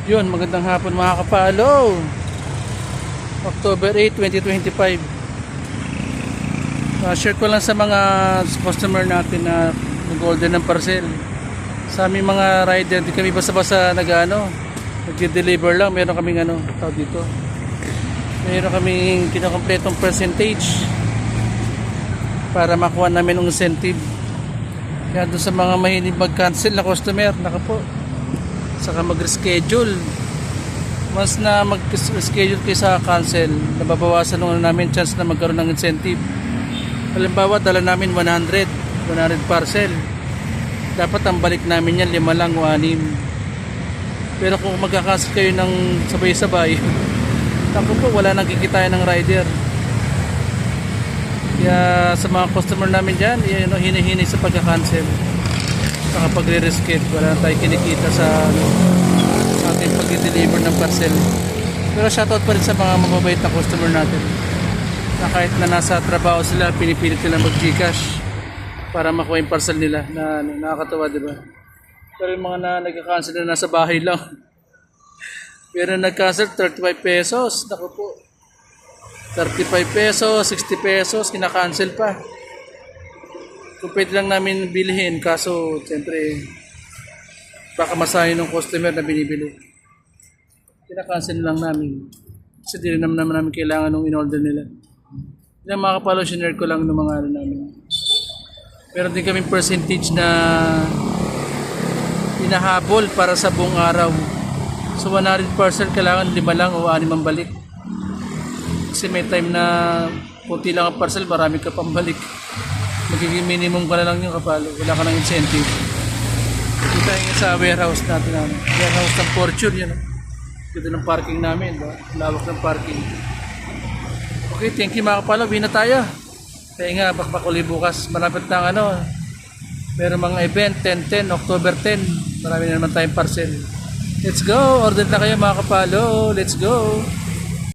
Yun, magandang hapon mga kapalo. October 8, 2025. Share ko lang sa mga customer natin na nag-order ng parcel. Sa aming mga rider, di kami basta-basta nag-deliver lang. Meron kaming tawag dito. Meron kaming kinakompletong percentage para makuha namin ng incentive. Kaya doon sa mga mahilig mag-cancel na customer, naka po, saka mag-reschedule. Once na mag-schedule kayo sa cancel, nababawasan nung namin chance na magkaroon ng incentive. Halimbawa, dala namin 100 parcel. Dapat ang balik namin yan 5 lang o 6. Pero kung magka-cancel kayo ng sabay-sabay, ako po, wala nang kikitain ng rider. Kaya sa mga customer namin dyan, hinihinay sa pagka-cancel. Saka pagre-reschedule, wala na tayo kinikita sa ating pag-deliver ng parcel. Pero shoutout pa rin sa mga mababait na customer natin na kahit na nasa trabaho sila, pinipilit nila mag-Gcash para makuha yung parcel nila na nakakatawa, diba? Pero yung mga na nagka-cancel na nasa bahay lang, pero nag-cancel 35 pesos, naku po, 35 pesos, 60 pesos, kinakancel pa. Kung pwede lang namin bilhin, kaso siyempre baka masahin ng customer na binibili. Kinakancel lang namin. Kasi di rin naman namin kailangan ng in-order nila. Yan mga kapalo, share ko lang ng mga namin. Meron din kaming percentage na hinahabol para sa buong araw. So 100 parcel, kailangan 5 lang o 6 ang balik. Kasi may time na kunti lang ang parcel, marami ka pang balik. Magiging minimum ka na lang yung kapalo. Wala ka ng incentive. Kita nga sa warehouse natin. Warehouse ng Fortune yan. Ganda ng parking namin. Lawak ng parking. Okay, thank you mga kapalo. Bina tayo. Kaya nga, bakbakuli bukas. Malapit na meron mga event, 10-10, October 10. Marami na naman tayong parcel. Let's go! Order na kayo mga kapalo. Let's go!